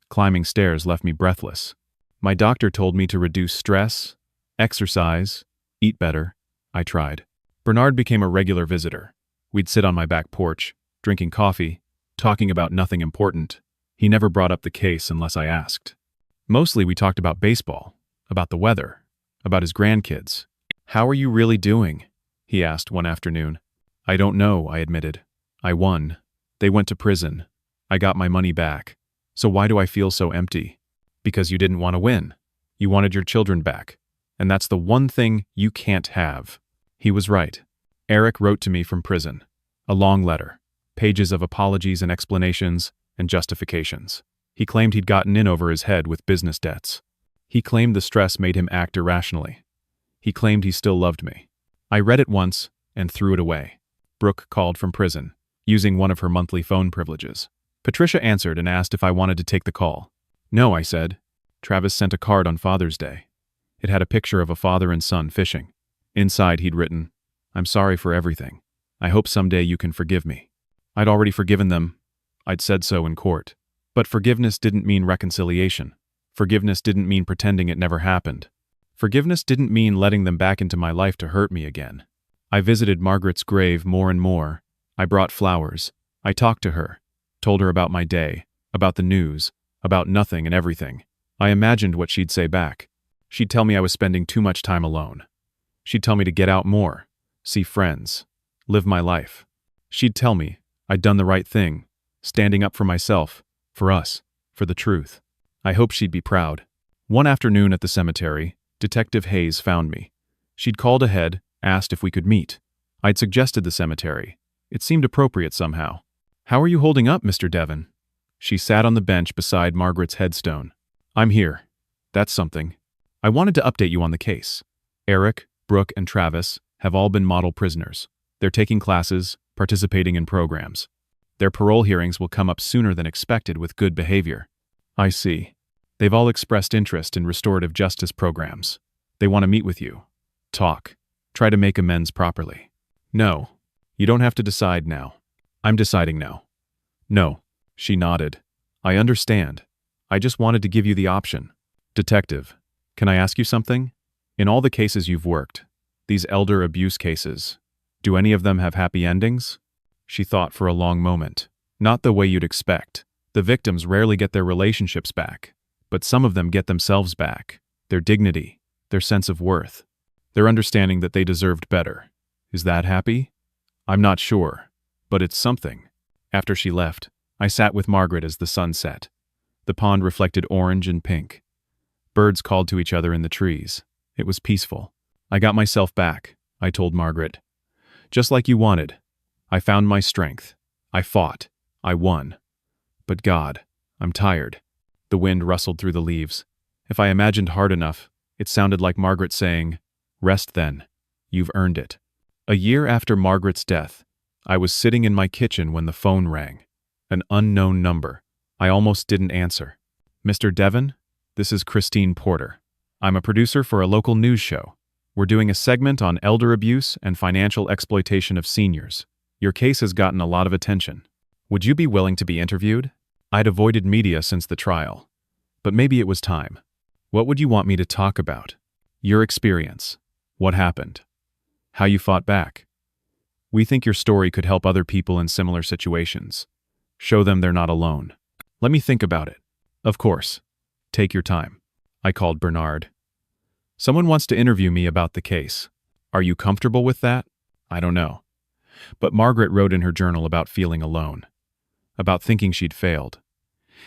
Climbing stairs left me breathless. My doctor told me to reduce stress, exercise, eat better. I tried. Bernard became a regular visitor. We'd sit on my back porch, drinking coffee, talking about nothing important. He never brought up the case unless I asked. Mostly we talked about baseball, about the weather, about his grandkids. "How are you really doing?" he asked one afternoon. "I don't know," I admitted. "I won. They went to prison. I got my money back. So why do I feel so empty?" "Because you didn't want to win. You wanted your children back. And that's the one thing you can't have." He was right. Eric wrote to me from prison. A long letter. Pages of apologies and explanations and justifications. He claimed he'd gotten in over his head with business debts. He claimed the stress made him act irrationally. He claimed he still loved me. I read it once and threw it away. Brooke called from prison, using one of her monthly phone privileges. Patricia answered and asked if I wanted to take the call. No, I said. Travis sent a card on Father's Day. It had a picture of a father and son fishing. Inside he'd written, "I'm sorry for everything. I hope someday you can forgive me." I'd already forgiven them. I'd said so in court. But forgiveness didn't mean reconciliation. Forgiveness didn't mean pretending it never happened. Forgiveness didn't mean letting them back into my life to hurt me again. I visited Margaret's grave more and more. I brought flowers. I talked to her, told her about my day, about the news, about nothing and everything. I imagined what she'd say back. She'd tell me I was spending too much time alone. She'd tell me to get out more, see friends, live my life. She'd tell me I'd done the right thing, standing up for myself, for us, for the truth. I hoped she'd be proud. One afternoon at the cemetery, Detective Hayes found me. She'd called ahead, asked if we could meet. I'd suggested the cemetery. It seemed appropriate somehow. "How are you holding up, Mr. Devon?" She sat on the bench beside Margaret's headstone. "I'm here. That's something. I wanted to update you on the case. Eric, Brooke, and Travis have all been model prisoners. They're taking classes, participating in programs. Their parole hearings will come up sooner than expected with good behavior." "I see. They've all expressed interest in restorative justice programs. They want to meet with you. Talk. Try to make amends properly." "No. You don't have to decide now." "I'm deciding now." "No." She nodded. "I understand. I just wanted to give you the option." "Detective, can I ask you something? In all the cases you've worked, these elder abuse cases, do any of them have happy endings?" She thought for a long moment. "Not the way you'd expect. The victims rarely get their relationships back, but some of them get themselves back, their dignity, their sense of worth, their understanding that they deserved better. Is that happy? I'm not sure, but it's something." After she left, I sat with Margaret as the sun set. The pond reflected orange and pink. Birds called to each other in the trees. It was peaceful. "I got myself back," I told Margaret. "Just like you wanted. I found my strength. I fought. I won. But God, I'm tired." The wind rustled through the leaves. If I imagined hard enough, it sounded like Margaret saying, "Rest then. You've earned it." A year after Margaret's death, I was sitting in my kitchen when the phone rang. An unknown number. I almost didn't answer. "Mr. Devon, this is Christine Porter. I'm a producer for a local news show. We're doing a segment on elder abuse and financial exploitation of seniors. Your case has gotten a lot of attention. Would you be willing to be interviewed?" I'd avoided media since the trial, but maybe it was time. "What would you want me to talk about?" "Your experience. What happened? How you fought back. We think your story could help other people in similar situations. Show them they're not alone." "Let me think about it." "Of course. Take your time." I called Bernard. "Someone wants to interview me about the case. Are you comfortable with that?" "I don't know." But Margaret wrote in her journal about feeling alone, about thinking she'd failed.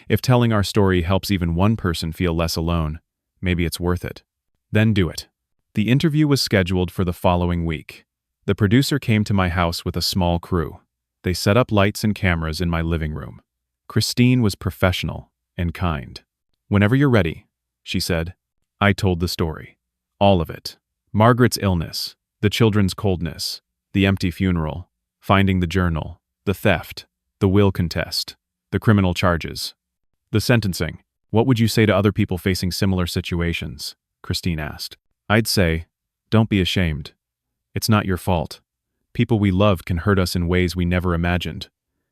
If telling our story helps even one person feel less alone, maybe it's worth it. Then do it. The interview was scheduled for the following week. The producer came to my house with a small crew. They set up lights and cameras in my living room. Christine was professional and kind. "Whenever you're ready," she said. I told the story. All of it. Margaret's illness, the children's coldness, the empty funeral, finding the journal, the theft, the will contest, the criminal charges. The sentencing. "What would you say to other people facing similar situations?" Christine asked. I'd say, "Don't be ashamed. It's not your fault. People we love can hurt us in ways we never imagined,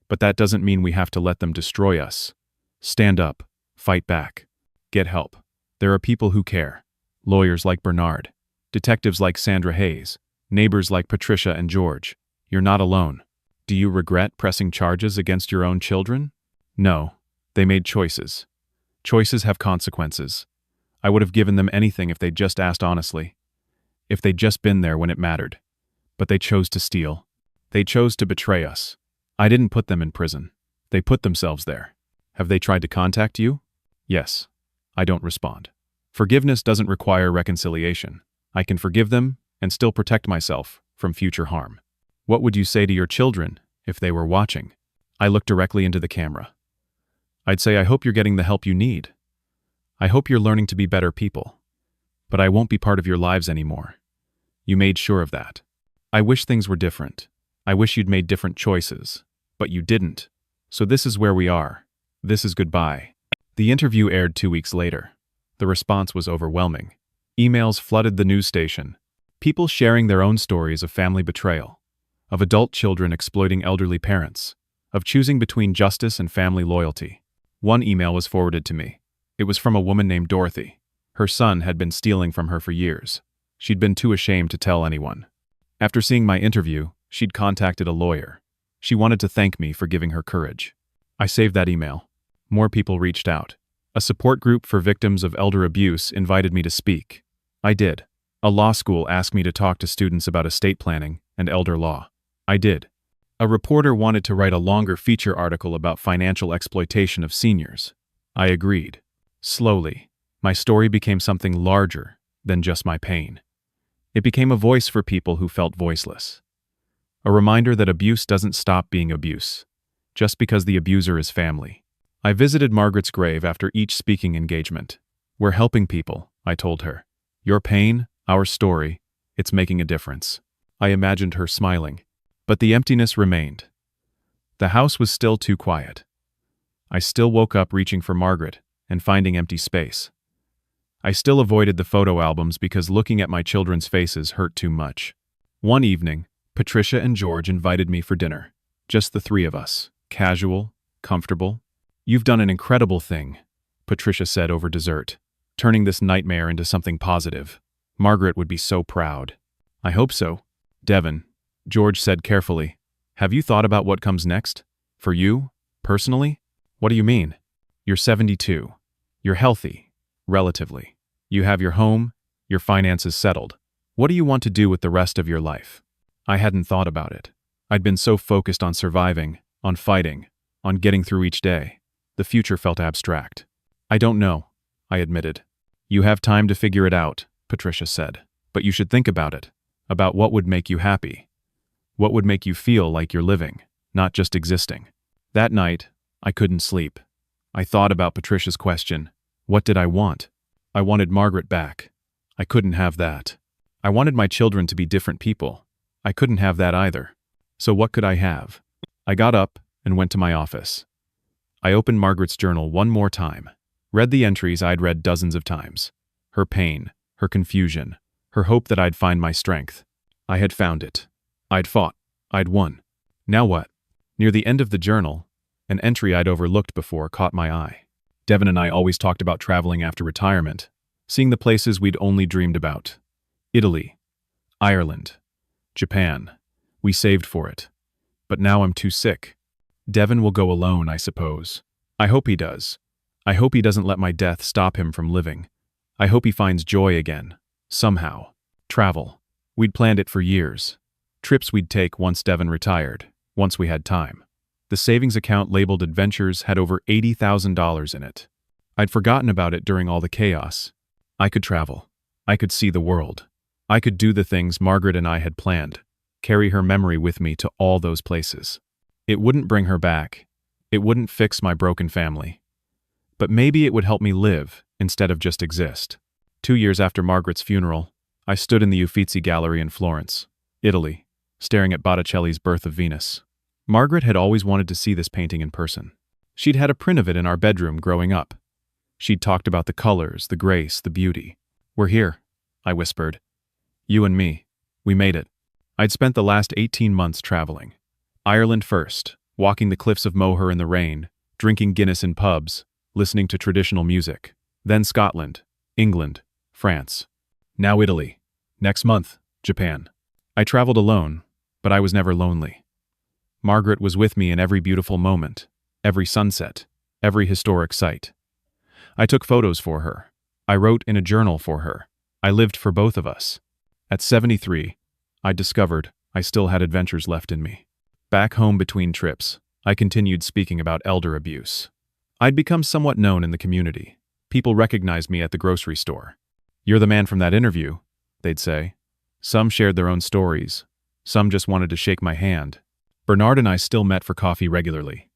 but that doesn't mean we have to let them destroy us. Stand up, fight back, get help. There are people who care. Lawyers like Bernard, detectives like Sandra Hayes, neighbors like Patricia and George. You're not alone. Do you regret pressing charges against your own children?" "No. They made choices. Choices have consequences. I would have given them anything if they'd just asked honestly. If they'd just been there when it mattered. But they chose to steal. They chose to betray us. I didn't put them in prison. They put themselves there. Have they tried to contact you?" "Yes." I don't respond. Forgiveness doesn't require reconciliation. I can forgive them and still protect myself from future harm. "What would you say to your children if they were watching?" I looked directly into the camera. I'd say I hope you're getting the help you need. I hope you're learning to be better people. But I won't be part of your lives anymore. You made sure of that. I wish things were different. I wish you'd made different choices. But you didn't. So this is where we are. This is goodbye. The interview aired 2 weeks later. The response was overwhelming. Emails flooded the news station. People sharing their own stories of family betrayal, of adult children exploiting elderly parents, of choosing between justice and family loyalty. One email was forwarded to me. It was from a woman named Dorothy. Her son had been stealing from her for years. She'd been too ashamed to tell anyone. After seeing my interview, she'd contacted a lawyer. She wanted to thank me for giving her courage. I saved that email. More people reached out. A support group for victims of elder abuse invited me to speak. I did. A law school asked me to talk to students about estate planning and elder law. I did. A reporter wanted to write a longer feature article about financial exploitation of seniors. I agreed. Slowly, my story became something larger than just my pain. It became a voice for people who felt voiceless. A reminder that abuse doesn't stop being abuse, just because the abuser is family. I visited Margaret's grave after each speaking engagement. We're helping people, I told her. Your pain, our story, it's making a difference. I imagined her smiling. But the emptiness remained. The house was still too quiet. I still woke up reaching for Margaret and finding empty space. I still avoided the photo albums because looking at my children's faces hurt too much. One evening, Patricia and George invited me for dinner. Just the three of us. Casual, comfortable. You've done an incredible thing, Patricia said over dessert, turning this nightmare into something positive. Margaret would be so proud. I hope so. Devon, George said carefully. Have you thought about what comes next? For you, personally? What do you mean? You're 72. You're healthy, relatively. You have your home, your finances settled. What do you want to do with the rest of your life? I hadn't thought about it. I'd been so focused on surviving, on fighting, on getting through each day. The future felt abstract. I don't know, I admitted. You have time to figure it out, Patricia said. But you should think about it, about what would make you happy. What would make you feel like you're living, not just existing. That night, I couldn't sleep. I thought about Patricia's question. What did I want? I wanted Margaret back. I couldn't have that. I wanted my children to be different people. I couldn't have that either. So what could I have? I got up and went to my office. I opened Margaret's journal one more time, read the entries I'd read dozens of times. Her pain, her confusion, her hope that I'd find my strength. I had found it. I'd fought. I'd won. Now what? Near the end of the journal, an entry I'd overlooked before caught my eye. Devon and I always talked about traveling after retirement, seeing the places we'd only dreamed about. Italy, Ireland, Japan. We saved for it. But now I'm too sick. Devon will go alone, I suppose. I hope he does. I hope he doesn't let my death stop him from living. I hope he finds joy again. Somehow. Travel. We'd planned it for years. Trips we'd take once Devon retired, once we had time. The savings account labeled Adventures had over $80,000 in it. I'd forgotten about it during all the chaos. I could travel. I could see the world. I could do the things Margaret and I had planned, carry her memory with me to all those places. It wouldn't bring her back. It wouldn't fix my broken family. But maybe it would help me live instead of just exist. 2 years after Margaret's funeral, I stood in the Uffizi Gallery in Florence, Italy, staring at Botticelli's Birth of Venus. Margaret had always wanted to see this painting in person. She'd had a print of it in our bedroom growing up. She'd talked about the colors, the grace, the beauty. We're here, I whispered. You and me. We made it. I'd spent the last 18 months traveling. Ireland first, walking the cliffs of Moher in the rain, drinking Guinness in pubs, listening to traditional music. Then Scotland, England, France. Now Italy. Next month, Japan. I traveled alone, but I was never lonely. Margaret was with me in every beautiful moment, every sunset, every historic site. I took photos for her. I wrote in a journal for her. I lived for both of us. At 73, I discovered I still had adventures left in me. Back home between trips, I continued speaking about elder abuse. I'd become somewhat known in the community. People recognized me at the grocery store. You're the man from that interview, they'd say. Some shared their own stories. Some just wanted to shake my hand. Bernard and I still met for coffee regularly.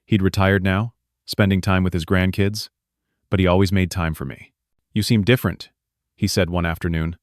He'd retired now, spending time with his grandkids, but he always made time for me. "You seem different," he said one afternoon.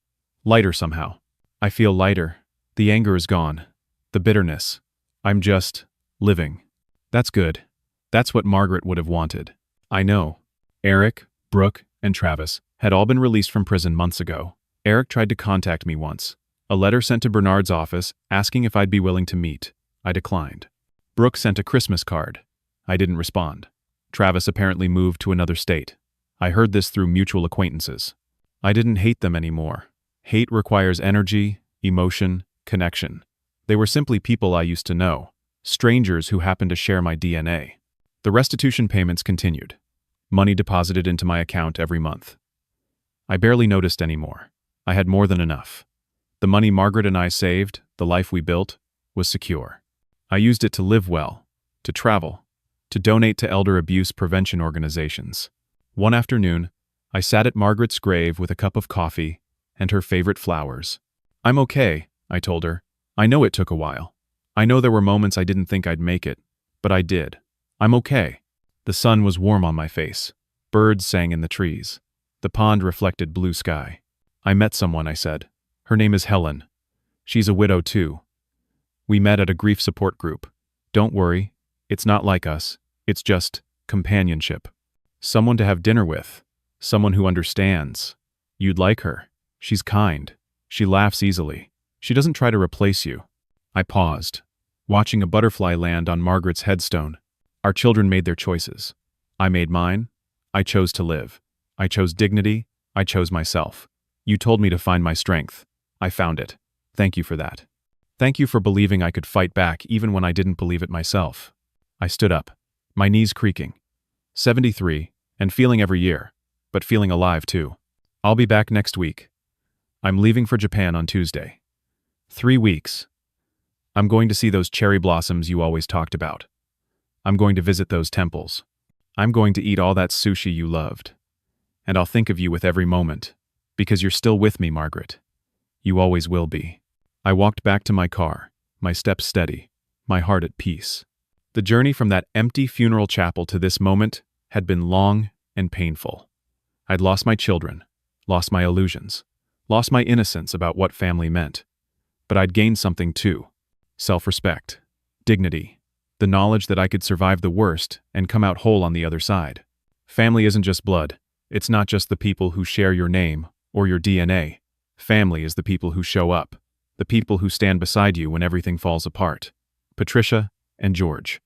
"Lighter somehow." "I feel lighter. The anger is gone. The bitterness. I'm just living." "That's good. That's what Margaret would have wanted." I know. Eric, Brooke, and Travis had all been released from prison months ago. Eric tried to contact me once. A letter sent to Bernard's office asking if I'd be willing to meet. I declined. Brooke sent a Christmas card. I didn't respond. Travis apparently moved to another state. I heard this through mutual acquaintances. I didn't hate them anymore. Hate requires energy, emotion, connection. They were simply people I used to know, strangers who happened to share my DNA. The restitution payments continued. Money deposited into my account every month. I barely noticed anymore. I had more than enough. The money Margaret and I saved, the life we built, was secure. I used it to live well, to travel, to donate to elder abuse prevention organizations. One afternoon, I sat at Margaret's grave with a cup of coffee and her favorite flowers. "I'm okay," I told her. "I know it took a while. I know there were moments I didn't think I'd make it, but I did. I'm okay." The sun was warm on my face. Birds sang in the trees. The pond reflected blue sky. "I met someone," I said. "Her name is Helen. She's a widow too. We met at a grief support group. Don't worry, it's not like us. It's just companionship. Someone to have dinner with. Someone who understands. You'd like her. She's kind. She laughs easily. She doesn't try to replace you." I paused, watching a butterfly land on Margaret's headstone. Our children made their choices. I made mine. I chose to live. I chose dignity. I chose myself. You told me to find my strength. I found it. Thank you for that. Thank you for believing I could fight back even when I didn't believe it myself. I stood up, my knees creaking. 73, and feeling every year, but feeling alive too. I'll be back next week. I'm leaving for Japan on Tuesday. 3 weeks. I'm going to see those cherry blossoms you always talked about. I'm going to visit those temples. I'm going to eat all that sushi you loved. And I'll think of you with every moment, because you're still with me, Margaret. You always will be. I walked back to my car, my steps steady, my heart at peace. The journey from that empty funeral chapel to this moment had been long and painful. I'd lost my children, lost my illusions, lost my innocence about what family meant. But I'd gained something too. Self-respect, dignity, the knowledge that I could survive the worst and come out whole on the other side. Family isn't just blood. It's not just the people who share your name or your DNA. Family is the people who show up, the people who stand beside you when everything falls apart. Patricia and George.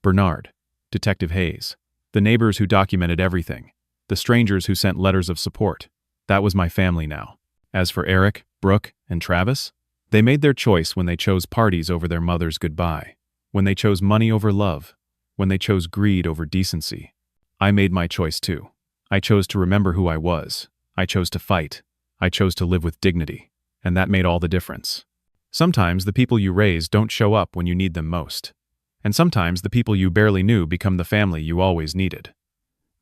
Bernard, Detective Hayes, the neighbors who documented everything, the strangers who sent letters of support. That was my family now. As for Eric, Brooke, and Travis, they made their choice when they chose parties over their mother's goodbye, when they chose money over love, when they chose greed over decency. I made my choice too. I chose to remember who I was. I chose to fight. I chose to live with dignity. And that made all the difference. Sometimes the people you raise don't show up when you need them most. And sometimes the people you barely knew become the family you always needed.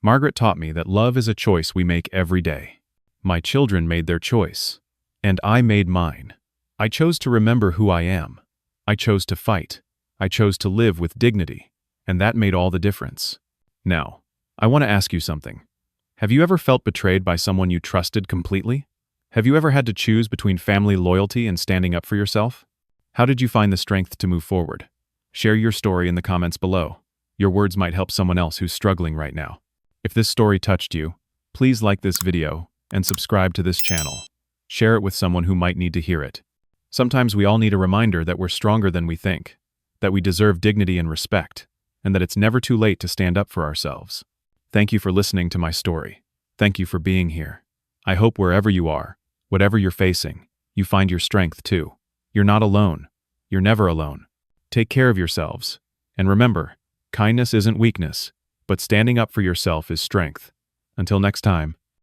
Margaret taught me that love is a choice we make every day. My children made their choice. And I made mine. I chose to remember who I am. I chose to fight. I chose to live with dignity. And that made all the difference. Now, I want to ask you something. Have you ever felt betrayed by someone you trusted completely? Have you ever had to choose between family loyalty and standing up for yourself? How did you find the strength to move forward? Share your story in the comments below. Your words might help someone else who's struggling right now. If this story touched you, please like this video and subscribe to this channel. Share it with someone who might need to hear it. Sometimes we all need a reminder that we're stronger than we think, that we deserve dignity and respect, and that it's never too late to stand up for ourselves. Thank you for listening to my story. Thank you for being here. I hope wherever you are, whatever you're facing, you find your strength too. You're not alone. You're never alone. Take care of yourselves. And remember, kindness isn't weakness, but standing up for yourself is strength. Until next time,